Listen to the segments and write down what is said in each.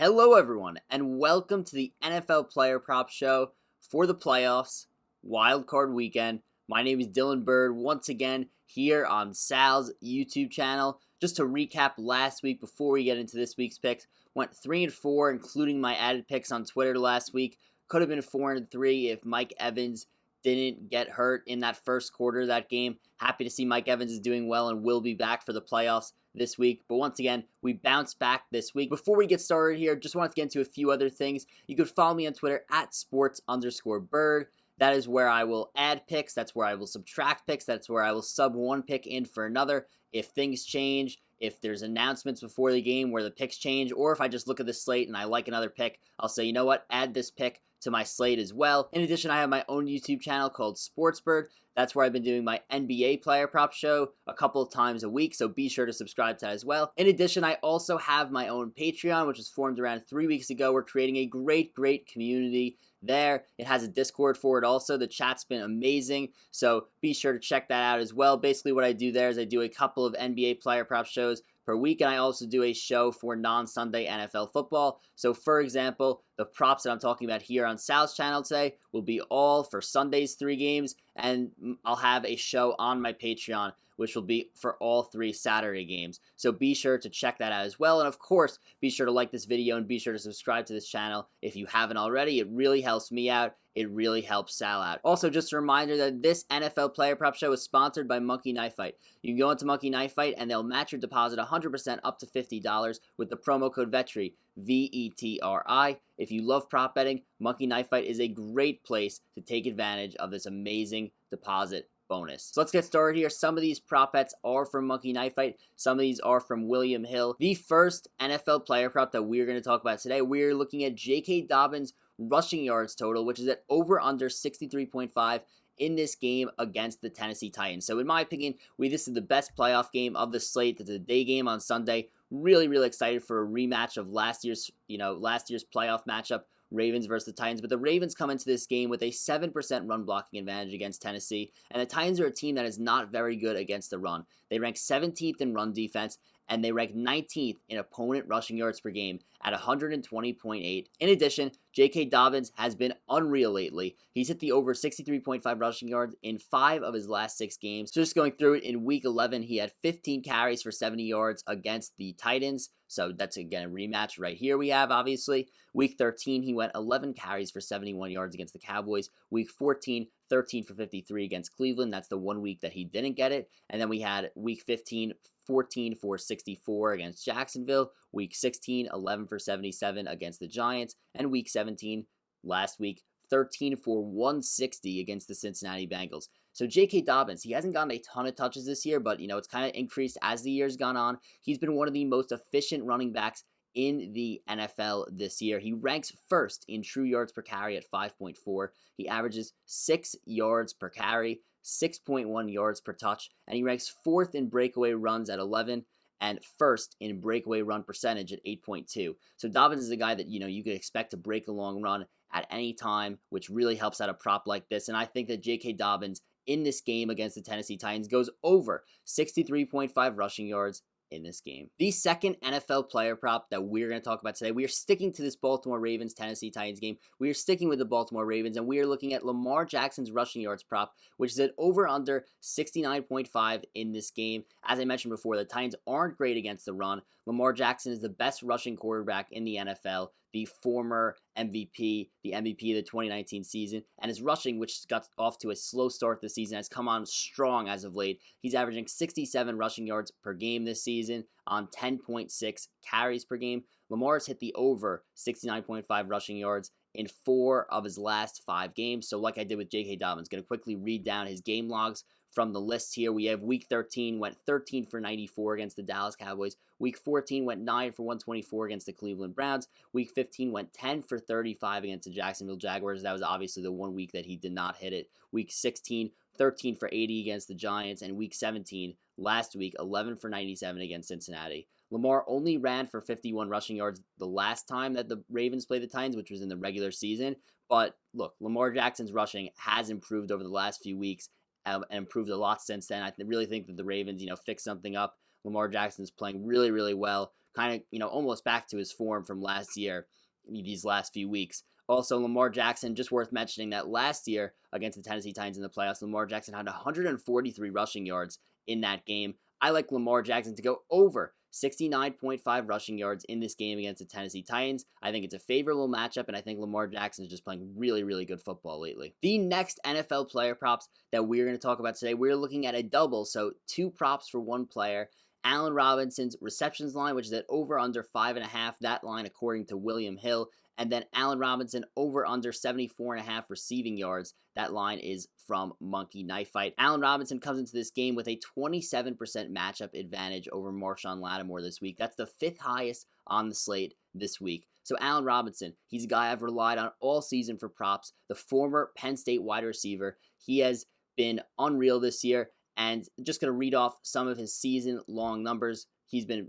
Hello, everyone, and welcome to the NFL Player Prop Show for the playoffs, Wild Card Weekend. My name is Dylan Bird, once again here on Sal's YouTube channel. Just to recap last week before we get into this week's picks, went 3-4, including my added picks on Twitter last week. Could have been 4-3 if Mike Evans didn't get hurt in that first quarter of that game. Happy to see Mike Evans is doing well and will be back for the playoffs this week. But once again, we bounced back this week. Before we get started here, just wanted to get into a few other things. You could follow me on Twitter at sports_bird. That is where I will add picks. That's where I will subtract picks. That's where I will sub one pick in for another. If things change, if there's announcements before the game where the picks change, or if I just look at the slate and I like another pick, I'll say, you know what, add this pick to my slate as well. In addition, I have my own YouTube channel called SportsBird. That's where I've been doing my NBA player prop show a couple of times a week, so be sure to subscribe to that as well. In addition, I also have my own Patreon, which was formed around 3 weeks ago. We're creating a great community there. It has a Discord for it also. The chat's been amazing, so be sure to check that out as well. Basically, what I do there is I do a couple of NBA player prop shows per week, and I also do a show for non-Sunday NFL football. So, for example, the props that I'm talking about here on Sal's channel today will be all for Sunday's 3 games, and I'll have a show on my Patreon which will be for all 3 Saturday games. So be sure to check that out as well. And of course, be sure to like this video and be sure to subscribe to this channel if you haven't already. It really helps me out. It really helps Sal out. Also, just a reminder that this NFL Player Prop Show is sponsored by Monkey Knife Fight. You can go into Monkey Knife Fight and they'll match your deposit 100% up to $50 with the promo code VETRI, VETRI. If you love prop betting, Monkey Knife Fight is a great place to take advantage of this amazing deposit bonus. So let's get started here. Some of these prop bets are from Monkey Knife Fight. Some of these are from William Hill. The first NFL player prop that we're going to talk about today, we're looking at J.K. Dobbins rushing yards total, which is at over under 63.5 in this game against the Tennessee Titans. So in my opinion, this is the best playoff game of the slate. It's a day game on Sunday. Really excited for a rematch of last year's playoff matchup, Ravens versus the Titans. But the Ravens come into this game with a 7% run blocking advantage against Tennessee, and the Titans are a team that is not very good against the run. They rank 17th in run defense, and they rank 19th in opponent rushing yards per game at 120.8. In addition, J.K. Dobbins has been unreal lately. He's hit the over 63.5 rushing yards in 5 of his last 6 games. So just going through it, in Week 11, he had 15 carries for 70 yards against the Titans. So that's, again, a rematch right here we have, obviously. Week 13, he went 11 carries for 71 yards against the Cowboys. Week 14, 13 for 53 against Cleveland. That's the 1 week that he didn't get it. And then we had Week 15, 14 for 64 against Jacksonville. Week 16, 11 for 77 against the Giants. And Week 17, last week, 13 for 160 against the Cincinnati Bengals. So J.K. Dobbins, he hasn't gotten a ton of touches this year, but, it's kind of increased as the year's gone on. He's been one of the most efficient running backs in the NFL this year. He ranks first in true yards per carry at 5.4. He averages 6 yards per carry, 6.1 yards per touch, and he ranks 4th in breakaway runs at 11 and 1st in breakaway run percentage at 8.2. So Dobbins is a guy that, you could expect to break a long run at any time, which really helps out a prop like this. And I think that J.K. Dobbins in this game against the Tennessee Titans goes over 63.5 rushing yards in this game. The second NFL player prop that we're going to talk about today, we are sticking to this Baltimore Ravens Tennessee Titans game. We are sticking with the Baltimore Ravens, and we are looking at Lamar Jackson's rushing yards prop, which is at over under 69.5 in this game. As I mentioned before, the Titans aren't great against the run. Lamar Jackson is the best rushing quarterback in the NFL, the former MVP, the MVP of the 2019 season, and his rushing, which got off to a slow start this season, has come on strong as of late. He's averaging 67 rushing yards per game this season on 10.6 carries per game. Lamar's hit the over 69.5 rushing yards in 4 of his last 5 games. So like I did with J.K. Dobbins, going to quickly read down his game logs from the list here. We have Week 13, went 13 for 94 against the Dallas Cowboys. Week 14 went 9 for 124 against the Cleveland Browns. Week 15 went 10 for 35 against the Jacksonville Jaguars. That was obviously the 1 week that he did not hit it. Week 16, 13 for 80 against the Giants. And Week 17, last week, 11 for 97 against Cincinnati. Lamar only ran for 51 rushing yards the last time that the Ravens played the Titans, which was in the regular season. But look, Lamar Jackson's rushing has improved over the last few weeks and improved a lot since then. I really think that the Ravens, fixed something up. Lamar Jackson's playing really well. kind of, almost back to his form from last year, these last few weeks. Also, Lamar Jackson, just worth mentioning that last year against the Tennessee Titans in the playoffs, Lamar Jackson had 143 rushing yards in that game. I like Lamar Jackson to go over 69.5 rushing yards in this game against the Tennessee Titans. I think it's a favorable matchup, and I think Lamar Jackson is just playing really, really good football lately. The next NFL player props that we're going to talk about today, we're looking at a double, so 2 props for 1 player. Allen Robinson's receptions line, which is at over under 5.5. That line, according to William Hill. And then Allen Robinson over under 74.5 receiving yards. That line is from Monkey Knife Fight. Allen Robinson comes into this game with a 27% matchup advantage over Marshawn Lattimore this week. That's the 5th highest on the slate this week. So Allen Robinson, he's a guy I've relied on all season for props. The former Penn State wide receiver. He has been unreal this year. And just going to read off some of his season-long numbers. He's been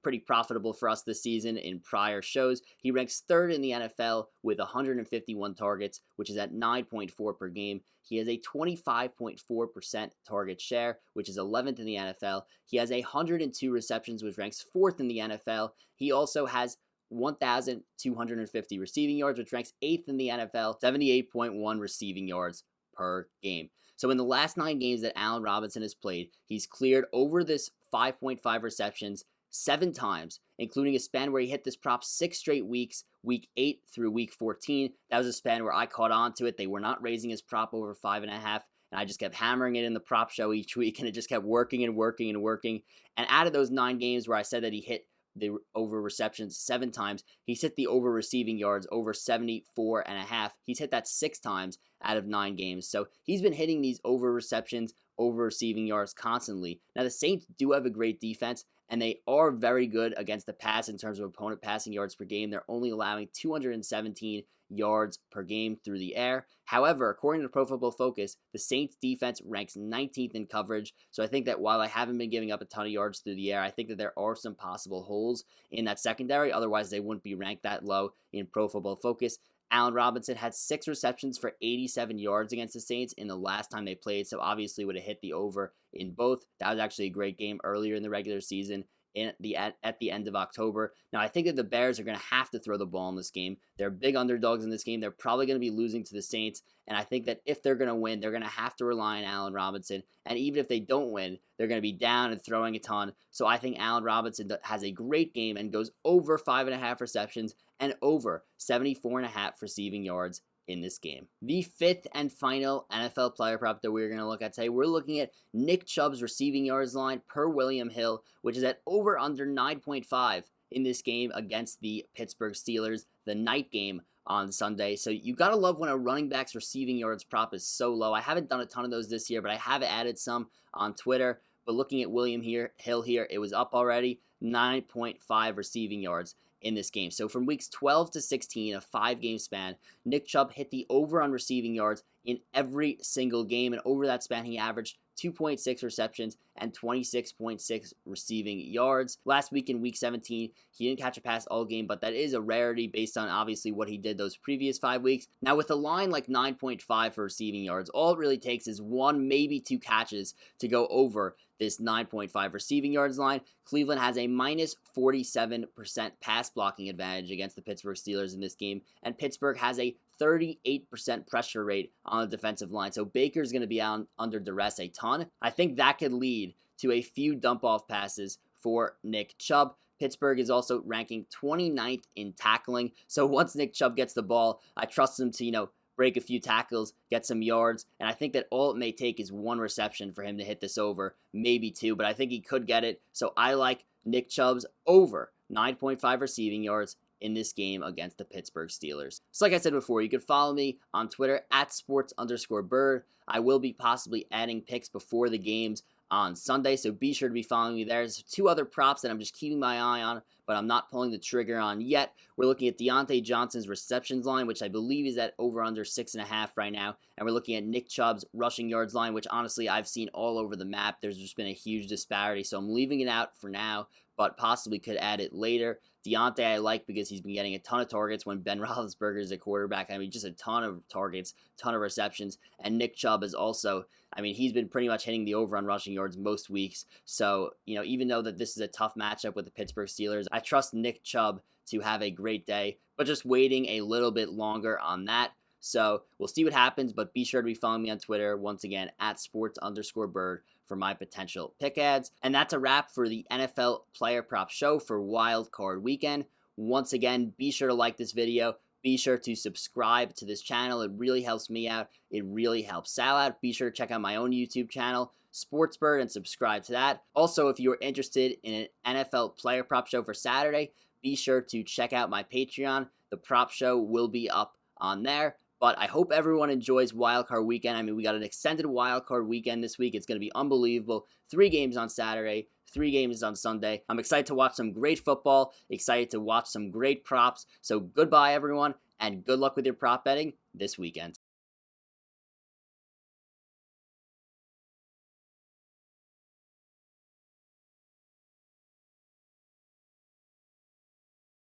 pretty profitable for us this season in prior shows. He ranks 3rd in the NFL with 151 targets, which is at 9.4 per game. He has a 25.4% target share, which is 11th in the NFL. He has 102 receptions, which ranks 4th in the NFL. He also has 1,250 receiving yards, which ranks 8th in the NFL, 78.1 receiving yards per game. So in the last 9 games that Allen Robinson has played, he's cleared over this 5.5 receptions 7 times, including a span where he hit this prop 6 straight weeks, week 8 through week 14. That was a span where I caught on to it. They were not raising his prop over 5.5, and I just kept hammering it in the prop show each week, and it just kept working and working and working. And out of those 9 games where I said that he hit the over receptions 7 times, he's hit the over receiving yards over 74.5. He's hit that 6 times out of 9 games. So he's been hitting these over receptions, over receiving yards constantly. Now the Saints do have a great defense, and they are very good against the pass in terms of opponent passing yards per game. They're only allowing 217 yards per game through the air. However, according to Pro Football Focus, the Saints defense ranks 19th in coverage. So I think that while I haven't been giving up a ton of yards through the air, I think that there are some possible holes in that secondary. Otherwise, they wouldn't be ranked that low in Pro Football Focus. Allen Robinson had 6 receptions for 87 yards against the Saints in the last time they played, so obviously would have hit the over in both. That was actually a great game earlier in the regular season at the end of October. Now, I think that the Bears are going to have to throw the ball in this game. They're big underdogs in this game. They're probably going to be losing to the Saints, and I think that if they're going to win, they're going to have to rely on Allen Robinson, and even if they don't win, they're going to be down and throwing a ton. So I think Allen Robinson has a great game and goes over 5.5 receptions and over 74.5 receiving yards in this game. The 5th and final NFL player prop that we're going to look at today, we're looking at Nick Chubb's receiving yards line per William Hill, which is at over under 9.5 in this game against the Pittsburgh Steelers, the night game on Sunday. So you got to love when a running back's receiving yards prop is so low. I haven't done a ton of those this year, but I have added some on Twitter. But looking at William Hill here, it was up already, 9.5 receiving yards in this game. So from weeks 12 to 16, a 5-game span, Nick Chubb hit the over on receiving yards in every single game, and over that span he averaged 2.6 receptions and 26.6 receiving yards. Last week in week 17, he didn't catch a pass all game, but that is a rarity based on obviously what he did those previous 5 weeks. Now with a line like 9.5 for receiving yards, all it really takes is 1, maybe 2 catches to go over this 9.5 receiving yards line. Cleveland has a minus 47% pass blocking advantage against the Pittsburgh Steelers in this game, and Pittsburgh has a 38% pressure rate on the defensive line. So Baker's going to be under duress a ton. I think that could lead to a few dump-off passes for Nick Chubb. Pittsburgh is also ranking 29th in tackling. So once Nick Chubb gets the ball, I trust him to, break a few tackles, get some yards, and I think that all it may take is 1 reception for him to hit this over, maybe 2, but I think he could get it. So I like Nick Chubb's over 9.5 receiving yards in this game against the Pittsburgh Steelers. So like I said before, you can follow me on Twitter at sports_bird. I will be possibly adding picks before the games on Sunday, so be sure to be following me there. There's 2 other props that I'm just keeping my eye on, but I'm not pulling the trigger on yet. We're looking at Deante Johnson's receptions line, which I believe is at over under 6.5 right now, and we're looking at Nick Chubb's rushing yards line, which honestly I've seen all over the map. There's just been a huge disparity, so I'm leaving it out for now, but possibly could add it later. Deante I like because he's been getting a ton of targets when Ben Roethlisberger is a quarterback. I mean, just a ton of targets, ton of receptions. And Nick Chubb is also, I mean, he's been pretty much hitting the over on rushing yards most weeks. So, even though that this is a tough matchup with the Pittsburgh Steelers, I trust Nick Chubb to have a great day, but just waiting a little bit longer on that. So we'll see what happens, but be sure to be following me on Twitter, once again, at sports_bird for my potential pick ads. And that's a wrap for the NFL Player Prop Show for Wild Card Weekend. Once again, be sure to like this video. Be sure to subscribe to this channel. It really helps me out. It really helps Sal out. Be sure to check out my own YouTube channel, SportsBird, and subscribe to that. Also, if you're interested in an NFL Player Prop Show for Saturday, be sure to check out my Patreon. The prop show will be up on there. But I hope everyone enjoys Wildcard Weekend. I mean, we got an extended Wildcard Weekend this week. It's going to be unbelievable. 3 games on Saturday, 3 games on Sunday. I'm excited to watch some great football, excited to watch some great props. So goodbye, everyone, and good luck with your prop betting this weekend.